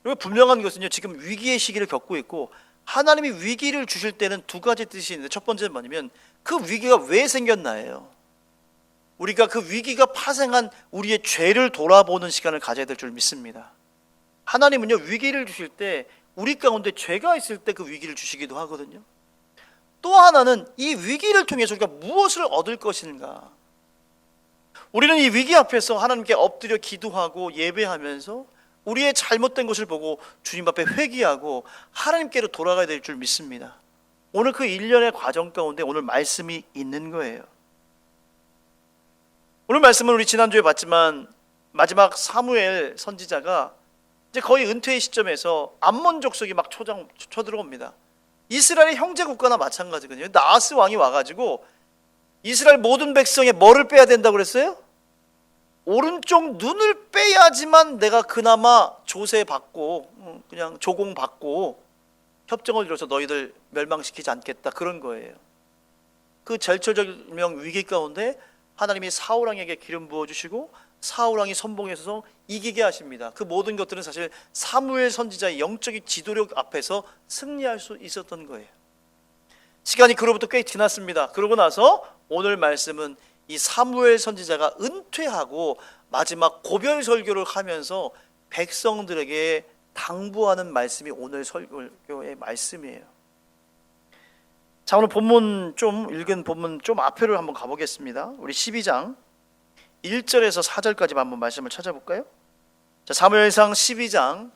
그리고 분명한 것은요, 지금 위기의 시기를 겪고 있고 하나님이 위기를 주실 때는 두 가지 뜻이 있는데, 첫 번째는 뭐냐면 그 위기가 왜 생겼나예요. 우리가 그 위기가 파생한 우리의 죄를 돌아보는 시간을 가져야 될 줄 믿습니다. 하나님은요, 위기를 주실 때 우리 가운데 죄가 있을 때 그 위기를 주시기도 하거든요. 또 하나는 이 위기를 통해서 우리가 무엇을 얻을 것인가. 우리는 이 위기 앞에서 하나님께 엎드려 기도하고 예배하면서 우리의 잘못된 것을 보고 주님 앞에 회개하고 하나님께로 돌아가야 될 줄 믿습니다. 오늘 그 일련의 과정 가운데 오늘 말씀이 있는 거예요. 오늘 말씀은 우리 지난주에 봤지만 마지막 사무엘 선지자가 이제 거의 은퇴의 시점에서 암몬 족속이 막 쳐들어옵니다. 이스라엘의 형제 국가나 마찬가지거든요. 나하스 왕이 와가지고 이스라엘 모든 백성의 뭐를 빼야 된다고 그랬어요? 오른쪽 눈을 빼야지만 내가 그나마 조세받고 그냥 조공받고 협정을 이뤄서 너희들 멸망시키지 않겠다, 그런 거예요. 그 절체절명 위기 가운데 하나님이 사울왕에게 기름 부어주시고 사울왕이 선봉해서 이기게 하십니다. 그 모든 것들은 사실 사무엘 선지자의 영적인 지도력 앞에서 승리할 수 있었던 거예요. 시간이 그로부터 꽤 지났습니다. 그러고 나서 오늘 말씀은 이 사무엘 선지자가 은퇴하고 마지막 고별 설교를 하면서 백성들에게 당부하는 말씀이 오늘 설교의 말씀이에요. 자, 오늘 본문 좀 읽은 본문 좀 앞에를 한번 가보겠습니다. 우리 12장 1절에서 4절까지만 한번 말씀을 찾아볼까요? 자, 사무엘상 12장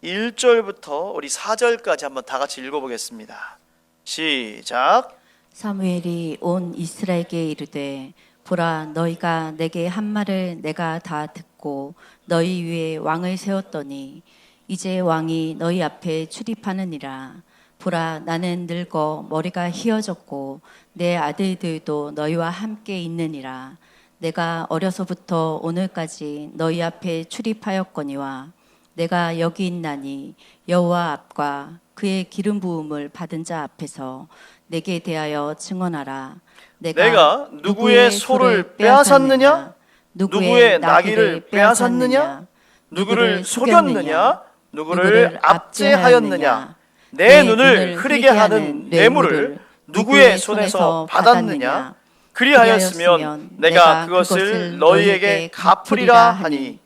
1절부터 우리 4절까지 한번 다 같이 읽어보겠습니다. 시작. 사무엘이 온 이스라엘에게 이르되 보라, 너희가 내게 한 말을 내가 다 듣고 너희 위에 왕을 세웠더니 이제 왕이 너희 앞에 출입하느니라. 보라, 나는 늙어 머리가 희어졌고 내 아들들도 너희와 함께 있느니라. 내가 어려서부터 오늘까지 너희 앞에 출입하였거니와 내가 여기 있나니 여호와 앞과 그의 기름 부음을 받은 자 앞에서 내게 대하여 증언하라. 내가 누구의 소를 빼앗았느냐? 누구의 나귀를 빼앗았느냐? 누구를 속였느냐? 누구를 압제하였느냐? 내 눈을 흐리게 하는 뇌물을 누구의 손에서 받았느냐? 그리하였으면 내가 그것을 너희에게 갚으리라 하니,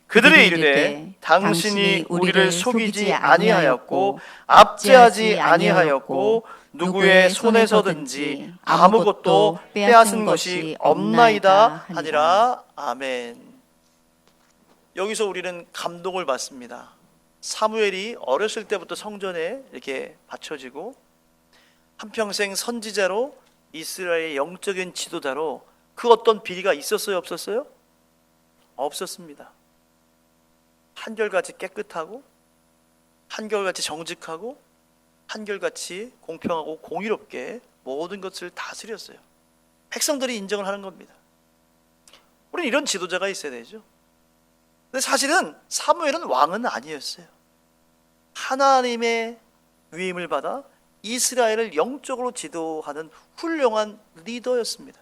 그들이 이르되 당신이 우리를 속이지 아니하였고 압제하지 아니하였고 누구의 손에서든지 아무것도 빼앗은 것이 없나이다 하니라. 아멘. 여기서 우리는 감동을 받습니다. 사무엘이 어렸을 때부터 성전에 이렇게 바쳐지고 한평생 선지자로 이스라엘의 영적인 지도자로 그 어떤 비리가 있었어요, 없었어요? 없었습니다. 한결같이 깨끗하고 한결같이 정직하고 한결같이 공평하고 공의롭게 모든 것을 다스렸어요. 백성들이 인정을 하는 겁니다. 우리는 이런 지도자가 있어야 되죠. 근데 사실은 사무엘은 왕은 아니었어요. 하나님의 위임을 받아 이스라엘을 영적으로 지도하는 훌륭한 리더였습니다.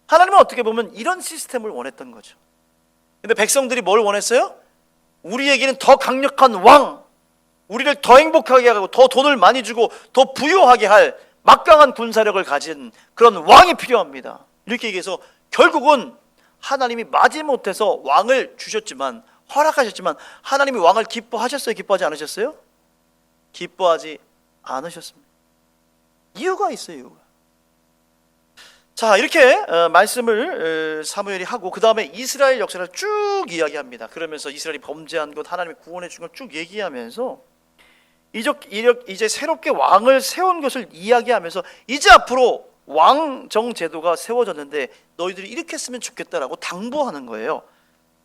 하나님은 어떻게 보면 이런 시스템을 원했던 거죠. 근데 백성들이 뭘 원했어요? 우리에게는 더 강력한 왕, 우리를 더 행복하게 하고 더 돈을 많이 주고 더 부유하게 할 막강한 군사력을 가진 그런 왕이 필요합니다. 이렇게 얘기해서 결국은 하나님이 마지못해서 왕을 주셨지만, 허락하셨지만 하나님이 왕을 기뻐하셨어요? 기뻐하지 않으셨어요? 기뻐하지 않으셨습니다. 이유가 있어요. 이유가. 자, 이렇게 말씀을 사무엘이 하고 그 다음에 이스라엘 역사를 쭉 이야기합니다. 그러면서 이스라엘이 범죄한 것, 하나님이 구원해 준 것 쭉 얘기하면서 이제 새롭게 왕을 세운 것을 이야기하면서 이제 앞으로 왕정 제도가 세워졌는데 너희들이 이렇게 했으면 좋겠다라고 당부하는 거예요.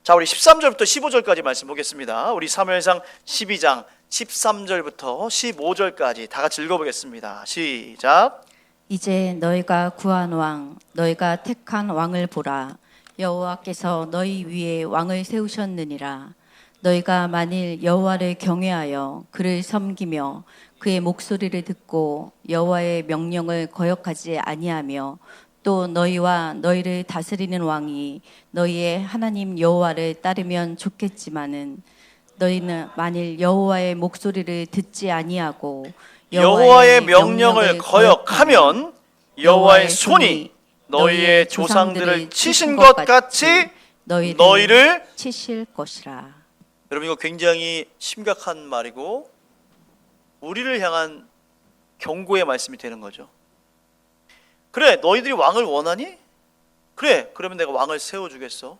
자, 우리 13절부터 15절까지 말씀 보겠습니다. 우리 사무엘상 12장 13절부터 15절까지 다 같이 읽어보겠습니다. 시작. 이제 너희가 구한 왕, 너희가 택한 왕을 보라. 여호와께서 너희 위에 왕을 세우셨느니라. 너희가 만일 여호와를 경외하여 그를 섬기며 그의 목소리를 듣고 여호와의 명령을 거역하지 아니하며 또 너희와 너희를 다스리는 왕이 너희의 하나님 여호와를 따르면 좋겠지만은 너희는 만일 여호와의 목소리를 듣지 아니하고 여호와의 명령을 거역하면 여호와의 손이 너희의 조상들을 치신 것 같이 너희를 치실 것이라. 여러분, 이거 굉장히 심각한 말이고 우리를 향한 경고의 말씀이 되는 거죠. 그래, 너희들이 왕을 원하니? 그래, 그러면 내가 왕을 세워주겠어.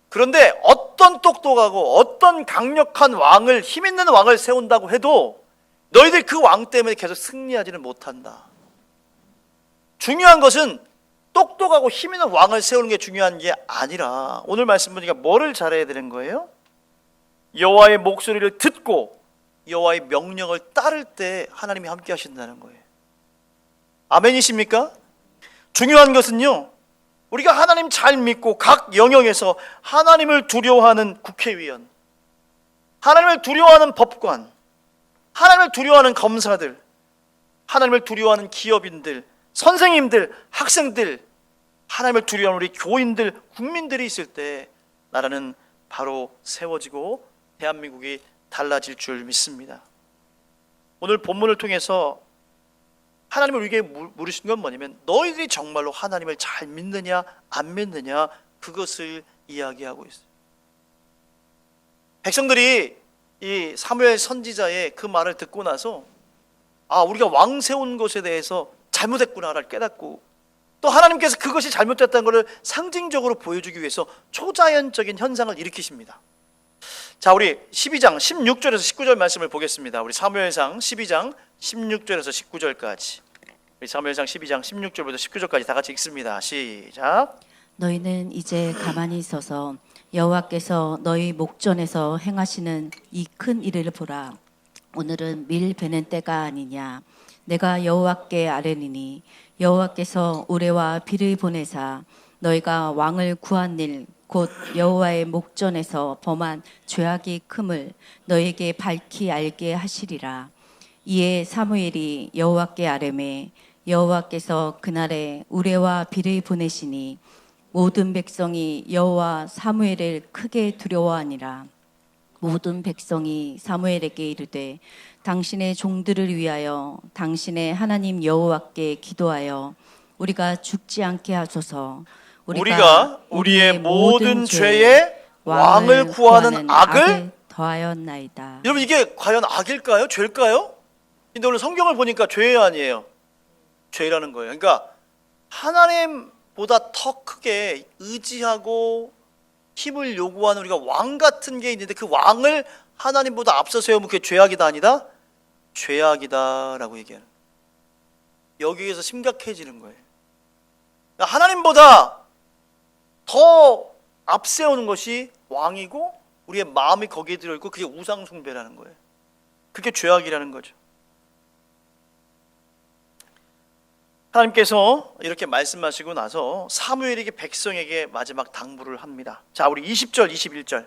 그런데 어떤 똑똑하고 어떤 강력한 왕을, 힘 있는 왕을 세운다고 해도 너희들 그 왕 때문에 계속 승리하지는 못한다. 중요한 것은 똑똑하고 힘 있는 왕을 세우는 게 중요한 게 아니라, 오늘 말씀 보니까 뭐를 잘해야 되는 거예요? 여호와의 목소리를 듣고 여호와의 명령을 따를 때 하나님이 함께 하신다는 거예요. 아멘이십니까? 중요한 것은요, 우리가 하나님 잘 믿고 각 영역에서 하나님을 두려워하는 국회의원, 하나님을 두려워하는 법관, 하나님을 두려워하는 검사들, 하나님을 두려워하는 기업인들, 선생님들, 학생들, 하나님을 두려워하는 우리 교인들, 국민들이 있을 때 나라는 바로 세워지고 대한민국이 달라질 줄 믿습니다. 오늘 본문을 통해서 하나님을 우리에게 물으신 건 뭐냐면, 너희들이 정말로 하나님을 잘 믿느냐 안 믿느냐, 그것을 이야기하고 있어요. 백성들이 이 사무엘 선지자의 그 말을 듣고 나서 우리가 왕 세운 것에 대해서 잘못했구나를 깨닫고, 또 하나님께서 그것이 잘못됐다는 것을 상징적으로 보여주기 위해서 초자연적인 현상을 일으키십니다. 자, 우리 12장 16절에서 19절 말씀을 보겠습니다. 우리 사무엘상 12장 16절에서 19절까지. 우리 사무엘상 12장 16절부터 19절까지 다 같이 읽습니다. 시작. 너희는 이제 가만히 있어서 여호와께서 너희 목전에서 행하시는 이 큰 일을 보라. 오늘은 밀 베는 때가 아니냐. 내가 여호와께 아뢰니니 여호와께서 우레와 비를 보내사 너희가 왕을 구한 일 곧 여호와의 목전에서 범한 죄악이 큼을 너희에게 밝히 알게 하시리라. 이에 사무엘이 여호와께 아뢰매 여호와께서 그날에 우레와 비를 보내시니 모든 백성이 여호와 사무엘을 크게 두려워하니라. 모든 백성이 사무엘에게 이르되 당신의 종들을 위하여 당신의 하나님 여호와께 기도하여 우리가 죽지 않게 하소서. 우리가 우리의 모든 죄에 왕을 구하는 악을 더하였나이다. 여러분, 이게 과연 악일까요? 죄일까요? 근데 오늘 성경을 보니까 죄 아니에요. 죄라는 거예요. 그러니까 하나님보다 더 크게 의지하고 힘을 요구하는 우리가 왕 같은 게 있는데, 그 왕을 하나님보다 앞서 세우면 그게 죄악이다 아니다? 죄악이다라고 얘기하는 거예요. 여기에서 심각해지는 거예요. 그러니까 하나님보다 더 앞세우는 것이 왕이고 우리의 마음이 거기에 들어있고, 그게 우상숭배라는 거예요. 그게 죄악이라는 거죠. 하나님께서 이렇게 말씀하시고 나서 사무엘에게 백성에게 마지막 당부를 합니다. 자, 우리 20절 21절,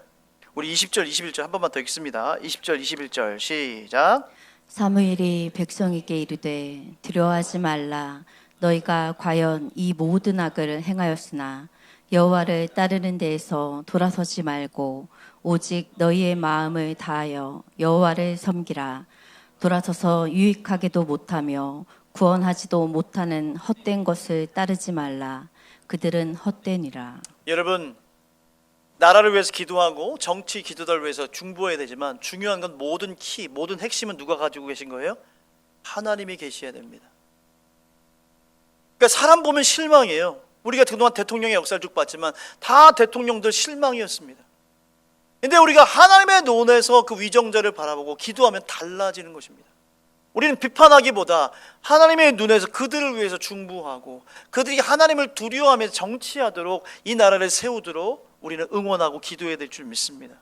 우리 20절 21절 한 번만 더 읽습니다. 20절 21절 시작. 사무엘이 백성에게 이르되 두려워하지 말라. 너희가 과연 이 모든 악을 행하였으나 여호와를 따르는 데에서 돌아서지 말고 오직 너희의 마음을 다하여 여호와를 섬기라. 돌아서서 유익하게도 못하며 구원하지도 못하는 헛된 것을 따르지 말라. 그들은 헛되니라. 여러분, 나라를 위해서 기도하고 정치 기도를 위해서 중보해야 되지만, 중요한 건 모든 모든 핵심은 누가 가지고 계신 거예요? 하나님이 계셔야 됩니다. 그러니까 사람 보면 실망이에요. 우리가 그동안 대통령의 역사를 쭉 봤지만 다 대통령들 실망이었습니다. 근데 우리가 하나님의 눈에서 그 위정자를 바라보고 기도하면 달라지는 것입니다. 우리는 비판하기보다 하나님의 눈에서 그들을 위해서 중보하고 그들이 하나님을 두려워하면서 정치하도록 이 나라를 세우도록 우리는 응원하고 기도해야 될 줄 믿습니다.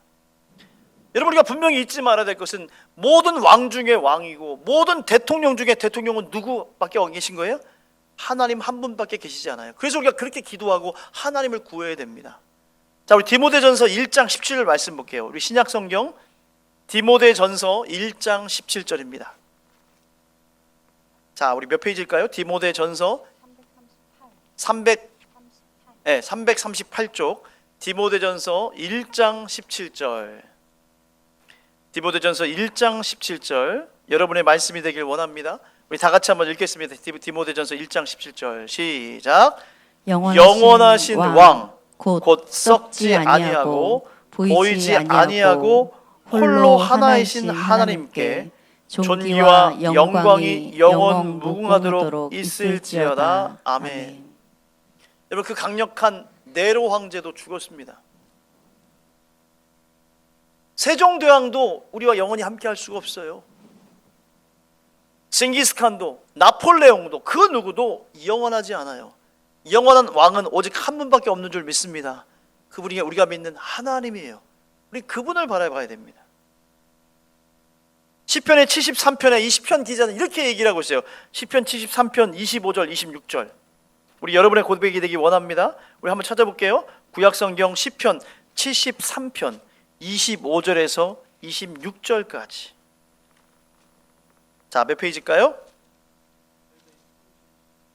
여러분, 우리가 분명히 잊지 말아야 될 것은 모든 왕 중에 왕이고 모든 대통령 중에 대통령은 누구밖에 계신 거예요? 하나님 한 분밖에 계시지 않아요. 그래서 우리가 그렇게 기도하고 하나님을 구해야 됩니다. 자, 우리 디모데전서 1장 17절 말씀 볼게요. 우리 신약성경 디모데전서 1장 17절입니다. 자, 우리 몇 페이지일까요? 디모데전서 338쪽 디모데전서 1장 17절. 디모데전서 1장 17절 여러분의 말씀이 되길 원합니다. 우리 다 같이 한번 읽겠습니다. 디모데전서 1장 17절 시작. 영원하신 왕 곧 썩지 아니하고 보이지 아니하고 홀로 하나이신 하나님께 존귀와 영광이 영원 무궁하도록 있을지어다. 아멘. 여러분, 그 강력한 네로 황제도 죽었습니다. 세종대왕도 우리와 영원히 함께할 수가 없어요. 징기스칸도 나폴레옹도 그 누구도 영원하지 않아요. 영원한 왕은 오직 한 분밖에 없는 줄 믿습니다. 그분이 우리가 믿는 하나님이에요. 우리 그분을 바라봐야 됩니다. 시편의 73편에 20편 기자는 이렇게 얘기를 하고 있어요. 시편 73편 25절 26절 우리 여러분의 고백이 되기 원합니다. 우리 한번 찾아볼게요. 구약성경 시편 73편 25절에서 26절까지. 자, 몇 페이지일까요?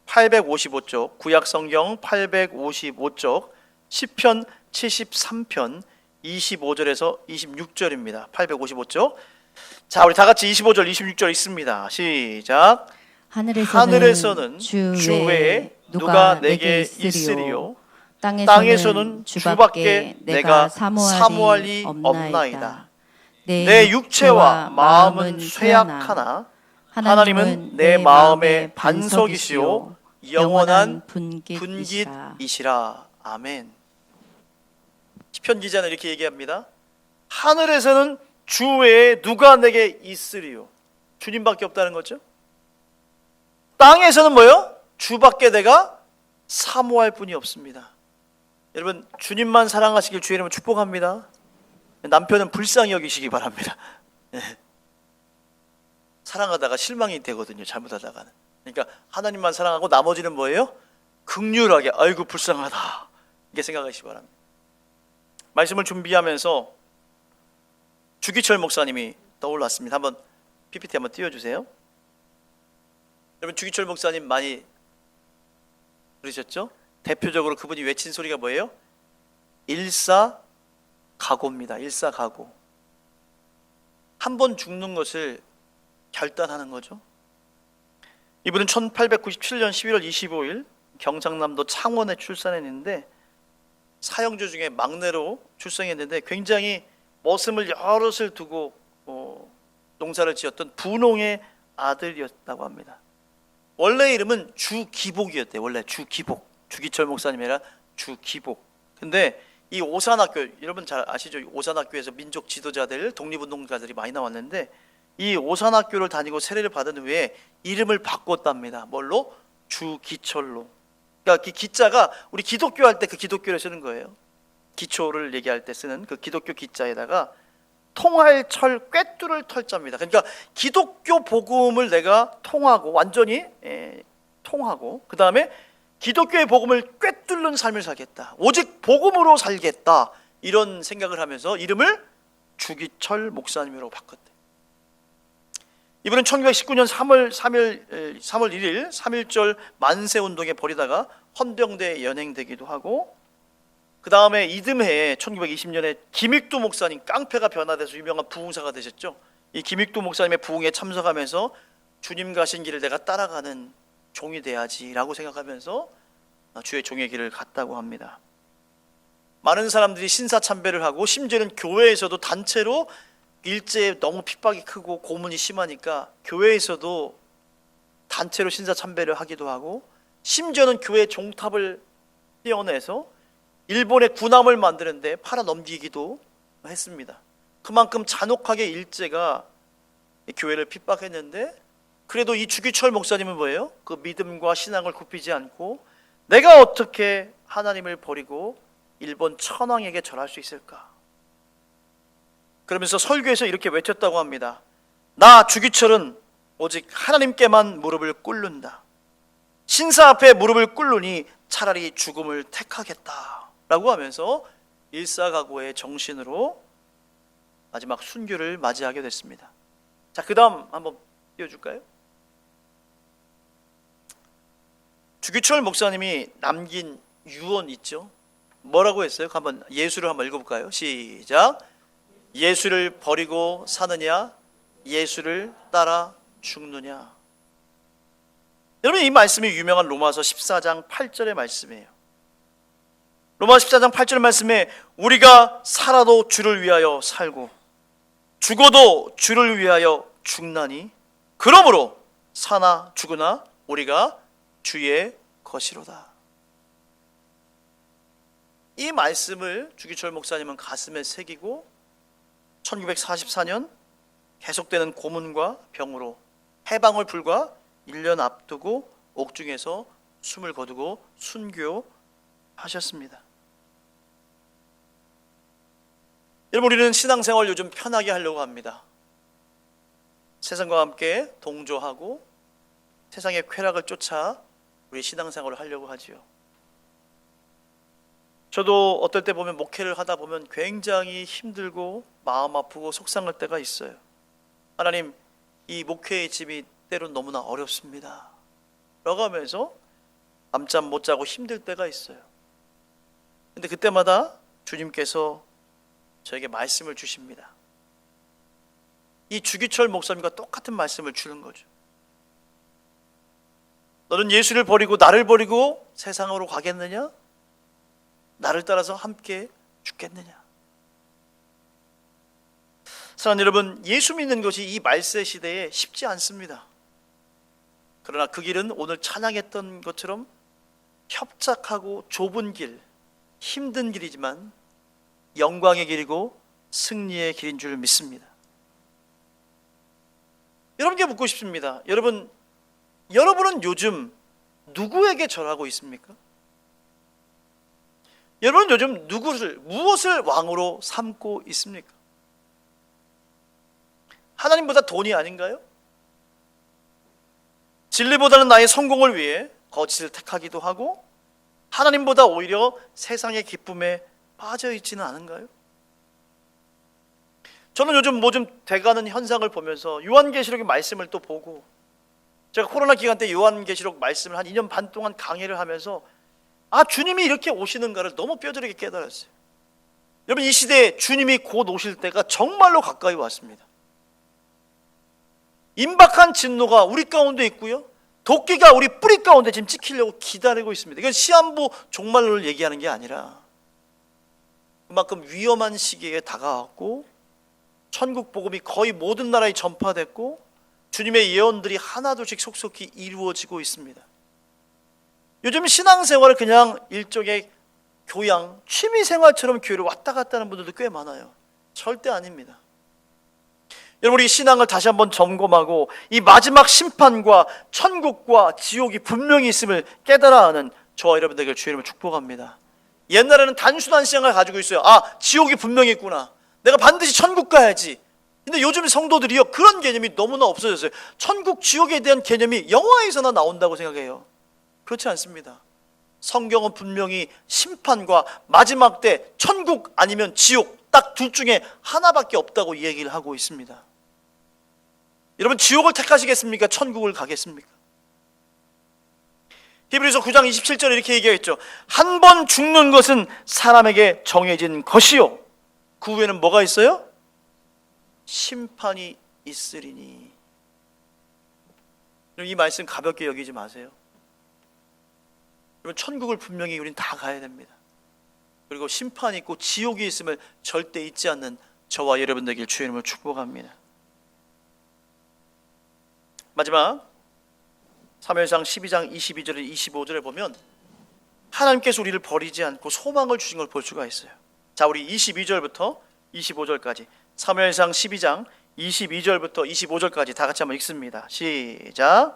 855쪽, 구약성경 855쪽, 시편 73편 25절에서 26절입니다. 855쪽. 자, 우리 다 같이 25절, 26절 있습니다. 시작. 하늘에서는 주 외에 누가 내게 있으리요? 땅에서는 주밖에 내가 사모할 리 없나이다. 내 육체와 마음은 쇠약하나 하나님은 내 마음의 반석이시요 영원한 분깃이시라. 아멘. 시편 기자는 이렇게 얘기합니다. 하늘에서는 주 외에 누가 내게 있으리요? 주님밖에 없다는 거죠. 땅에서는 뭐요? 주밖에 내가 사모할 분이 없습니다. 여러분, 주님만 사랑하시길 주의 이름으로 축복합니다. 남편은 불쌍히 여기시기 바랍니다. 사랑하다가 실망이 되거든요. 잘못하다가는. 그러니까 하나님만 사랑하고 나머지는 뭐예요? 긍휼하게 아이고 불쌍하다 이렇게 생각하시기 바랍니다. 말씀을 준비하면서 주기철 목사님이 떠올랐습니다. 한번 PPT 한번 띄워주세요. 여러분, 주기철 목사님 많이 들으셨죠? 대표적으로 그분이 외친 소리가 뭐예요? 일사각오입니다. 일사각오. 한 번 죽는 것을 결단하는 거죠. 이분은 1897년 11월 25일 경상남도 창원에 출산했는데 사형주 중에 막내로 출생했는데 굉장히 머슴을 여럿을 두고 농사를 지었던 분홍의 아들이었다고 합니다. 원래 이름은 주기복이었대요. 원래 주기복. 주기철 목사님이 아니라 주기복. 근데 이 오산학교, 여러분 잘 아시죠? 오산학교에서 민족 지도자들, 독립운동가들이 많이 나왔는데 이 오산학교를 다니고 세례를 받은 후에 이름을 바꿨답니다. 뭘로? 주기철로. 그러니까 그 기자가 우리 기독교 할 때 그 기독교를 쓰는 거예요. 기초를 얘기할 때 쓰는 그 기독교 기자에다가 통할 철 꿰뚫을 털자입니다. 그러니까 기독교 복음을 내가 통하고 완전히 통하고 그 다음에 기독교의 복음을 꿰뚫는 삶을 살겠다. 오직 복음으로 살겠다. 이런 생각을 하면서 이름을 주기철 목사님으로 바꿨대. 이분은 1919년 3월 1일 3.1절 만세운동에 벌이다가 헌병대에 연행되기도 하고 그 다음에 이듬해에 1920년에 김익두 목사님, 깡패가 변화돼서 유명한 부흥사가 되셨죠. 이 김익두 목사님의 부흥에 참석하면서 주님 가신 길을 내가 따라가는 종이 돼야지라고 생각하면서 주의 종의 길을 갔다고 합니다. 많은 사람들이 신사참배를 하고 심지어는 교회에서도 단체로 일제에 너무 핍박이 크고 고문이 심하니까 교회에서도 단체로 신사참배를 하기도 하고 심지어는 교회 종탑을 떼어내서 일본의 군함을 만드는데 팔아넘기기도 했습니다. 그만큼 잔혹하게 일제가 교회를 핍박했는데 그래도 이 주기철 목사님은 뭐예요? 그 믿음과 신앙을 굽히지 않고 내가 어떻게 하나님을 버리고 일본 천황에게 절할 수 있을까? 그러면서 설교에서 이렇게 외쳤다고 합니다. 나 주기철은 오직 하나님께만 무릎을 꿇는다. 신사 앞에 무릎을 꿇으니 차라리 죽음을 택하겠다 라고 하면서 일사각오의 정신으로 마지막 순교를 맞이하게 됐습니다. 자, 그 다음 한번 띄워줄까요? 주기철 목사님이 남긴 유언 있죠? 뭐라고 했어요? 한번 예수를 한번 읽어볼까요? 시작. 예수를 버리고 사느냐, 예수를 따라 죽느냐. 여러분, 이 말씀이 유명한 로마서 14장 8절의 말씀이에요. 로마서 14장 8절 말씀에 우리가 살아도 주를 위하여 살고 죽어도 주를 위하여 죽나니 그러므로 사나 죽으나 우리가 주의 것이로다. 이 말씀을 주기철 목사님은 가슴에 새기고 1944년 계속되는 고문과 병으로 해방을 불과 1년 앞두고 옥중에서 숨을 거두고 순교하셨습니다. 여러분, 우리는 신앙생활 요즘 편하게 하려고 합니다. 세상과 함께 동조하고 세상의 쾌락을 쫓아 우리 신앙생활을 하려고 하지요. 저도 어떨 때 보면 목회를 하다 보면 굉장히 힘들고 마음 아프고 속상할 때가 있어요. 하나님, 이 목회의 짐이 때론 너무나 어렵습니다 라고 하면서 밤잠 못 자고 힘들 때가 있어요. 근데 그때마다 주님께서 저에게 말씀을 주십니다. 이 주기철 목사님과 똑같은 말씀을 주는 거죠. 너는 예수를 버리고 나를 버리고 세상으로 가겠느냐? 나를 따라서 함께 죽겠느냐? 사랑하는 여러분, 예수 믿는 것이 이 말세 시대에 쉽지 않습니다. 그러나 그 길은 오늘 찬양했던 것처럼 협착하고 좁은 길, 힘든 길이지만 영광의 길이고 승리의 길인 줄 믿습니다. 여러분께 묻고 싶습니다. 여러분은 요즘 누구에게 절하고 있습니까? 여러분은 요즘 무엇을 왕으로 삼고 있습니까? 하나님보다 돈이 아닌가요? 진리보다는 나의 성공을 위해 거짓을 택하기도 하고 하나님보다 오히려 세상의 기쁨에 빠져 있지는 않은가요? 저는 요즘 뭐 좀 돼가는 현상을 보면서 요한계시록의 말씀을 또 보고, 제가 코로나 기간 때 요한계시록 말씀을 한 2년 반 동안 강의를 하면서 주님이 이렇게 오시는가를 너무 뼈저리게 깨달았어요. 여러분, 이 시대에 주님이 곧 오실 때가 정말로 가까이 왔습니다. 임박한 진노가 우리 가운데 있고요, 도끼가 우리 뿌리 가운데 지금 찍히려고 기다리고 있습니다. 이건 시한부 종말론을 얘기하는 게 아니라 그만큼 위험한 시기에 다가왔고 천국 복음이 거의 모든 나라에 전파됐고 주님의 예언들이 하나둘씩 속속히 이루어지고 있습니다. 요즘 신앙생활을 그냥 일종의 교양, 취미생활처럼 교회를 왔다 갔다 하는 분들도 꽤 많아요. 절대 아닙니다. 여러분, 우리 신앙을 다시 한번 점검하고 이 마지막 심판과 천국과 지옥이 분명히 있음을 깨달아 하는 저와 여러분들에게 주의 이름으로 축복합니다. 옛날에는 단순한 신앙을 가지고 있어요. 지옥이 분명히 있구나, 내가 반드시 천국 가야지. 근데 요즘 성도들이요, 그런 개념이 너무나 없어졌어요. 천국, 지옥에 대한 개념이 영화에서나 나온다고 생각해요. 그렇지 않습니다. 성경은 분명히 심판과 마지막 때 천국 아니면 지옥, 딱 둘 중에 하나밖에 없다고 얘기를 하고 있습니다. 여러분, 지옥을 택하시겠습니까? 천국을 가겠습니까? 히브리서 9장 27절에 이렇게 얘기하겠죠. 한 번 죽는 것은 사람에게 정해진 것이요, 그 후에는 뭐가 있어요? 심판이 있으리니. 이 말씀 가볍게 여기지 마세요. 여러분, 천국을 분명히 우린 다 가야 됩니다. 그리고 심판이 있고 지옥이 있음을 절대 잊지 않는 저와 여러분들에게 주의 이름으로 축복합니다. 마지막 사무엘상 12장 22절에 25절에 보면 하나님께서 우리를 버리지 않고 소망을 주신 걸 볼 수가 있어요. 자, 우리 22절부터 25절까지 사무엘상 12장 22절부터 25절까지 다 같이 한번 읽습니다. 시작.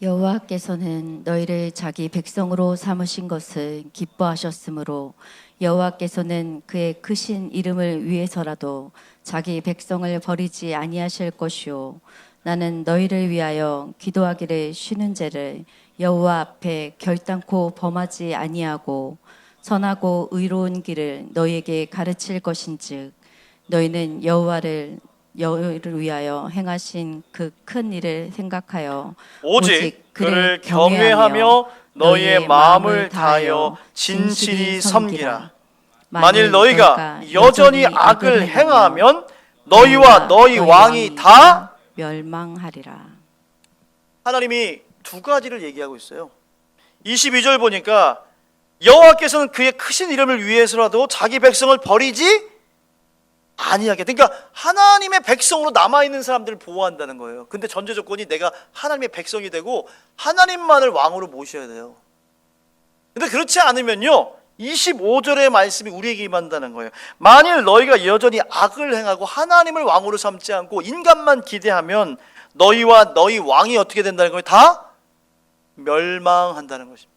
여호와께서는 너희를 자기 백성으로 삼으신 것을 기뻐하셨으므로 여호와께서는 그의 크신 이름을 위해서라도 자기 백성을 버리지 아니하실 것이요, 나는 너희를 위하여 기도하기를 쉬는 죄를 여호와 앞에 결단코 범하지 아니하고 선하고 의로운 길을 너희에게 가르칠 것인즉 너희는 여호와를 위하여 행하신 그 큰 일을 생각하여 오직 그를 경외하며 너희의 마음을 다하여 진실이 섬기라. 만일 너희가 여전히 악을 행하면 너희와 너희 왕이 다 멸망하리라. 하나님이 두 가지를 얘기하고 있어요. 22절 보니까 여호와께서는 그의 크신 이름을 위해서라도 자기 백성을 버리지 아니하게. 그러니까 하나님의 백성으로 남아있는 사람들을 보호한다는 거예요. 근데 전제 조건이 내가 하나님의 백성이 되고 하나님만을 왕으로 모셔야 돼요. 근데 그렇지 않으면요 25절의 말씀이 우리에게 임한다는 거예요. 만일 너희가 여전히 악을 행하고 하나님을 왕으로 삼지 않고 인간만 기대하면 너희와 너희 왕이 어떻게 된다는 거예요? 다 멸망한다는 것입니다.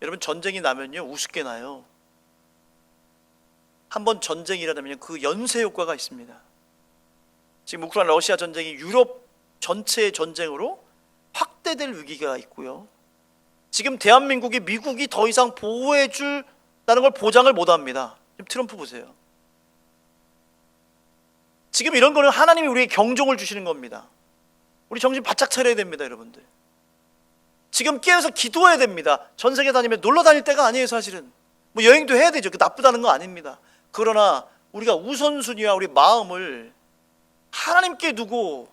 여러분 전쟁이 나면요 우습게 나요. 한번 전쟁이 일어나면 그 연쇄 효과가 있습니다. 지금 우크라이나 러시아 전쟁이 유럽 전체의 전쟁으로 확대될 위기가 있고요. 지금 대한민국이 미국이 더 이상 보호해 준다는 걸 보장을 못합니다. 지금 트럼프 보세요. 지금 이런 거는 하나님이 우리에게 경종을 주시는 겁니다. 우리 정신 바짝 차려야 됩니다, 여러분들. 지금 깨어서 기도해야 됩니다. 전 세계 다니면 놀러 다닐 때가 아니에요, 사실은. 뭐 여행도 해야 되죠. 그 나쁘다는 거 아닙니다. 그러나 우리가 우선순위와 우리 마음을 하나님께 두고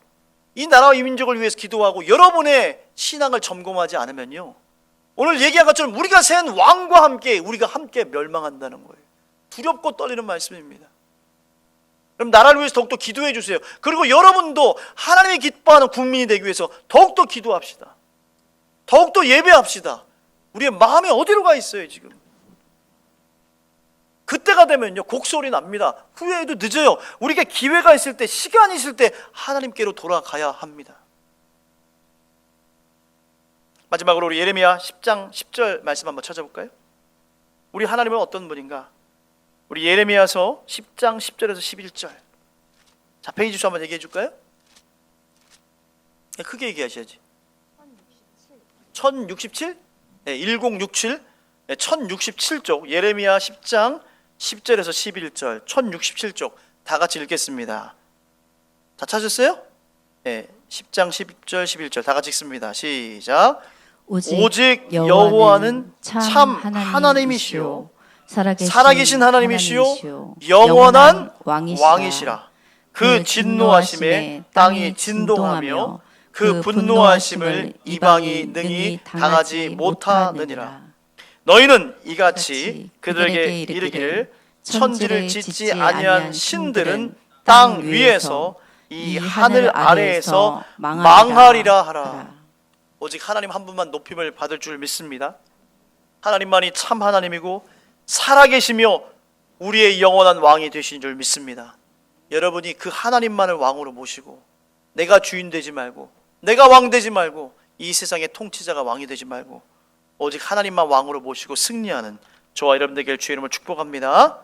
이 나라와 이 민족을 위해서 기도하고 여러분의 신앙을 점검하지 않으면요 오늘 얘기한 것처럼 우리가 세운 왕과 함께 우리가 함께 멸망한다는 거예요. 두렵고 떨리는 말씀입니다. 그럼 나라를 위해서 더욱더 기도해 주세요. 그리고 여러분도 하나님이 기뻐하는 국민이 되기 위해서 더욱더 기도합시다. 더욱더 예배합시다. 우리의 마음이 어디로 가 있어요 지금. 그때가 되면요 곡소리 납니다. 후회해도 늦어요. 우리가 기회가 있을 때 시간이 있을 때 하나님께로 돌아가야 합니다. 마지막으로 우리 예레미야 10장 10절 말씀 한번 찾아볼까요? 우리 하나님은 어떤 분인가? 우리 예레미야서 10장 10절에서 11절. 자 페이지 수 한번 얘기해 줄까요? 크게 얘기하셔야지. 1067? 네, 1067 네, 1067쪽 예레미야 10장 10절에서 11절 1067쪽 다 같이 읽겠습니다. 다 찾으셨어요? 네, 10장 10절 11절 다 같이 읽습니다. 시작. 오직 여호와는 참 하나님이시요 살아계신 하나님이시요 영원한 왕이시라. 그 진노하심에 땅이 진동하며 그 분노하심을 이방이 능히 당하지 못하느니라. 너희는 이같이 그들에게 이르기를 천지를 짓지 아니한 신들은 땅 위에서 이 하늘 아래에서 망하리라 하라. 오직 하나님 한 분만 높임을 받을 줄 믿습니다. 하나님만이 참 하나님이고 살아계시며 우리의 영원한 왕이 되신 줄 믿습니다. 여러분이 그 하나님만을 왕으로 모시고 내가 주인 되지 말고 내가 왕 되지 말고 이 세상의 통치자가 왕이 되지 말고 오직 하나님만 왕으로 모시고 승리하는 저와 여러분 되길 주의 이름으로 축복합니다.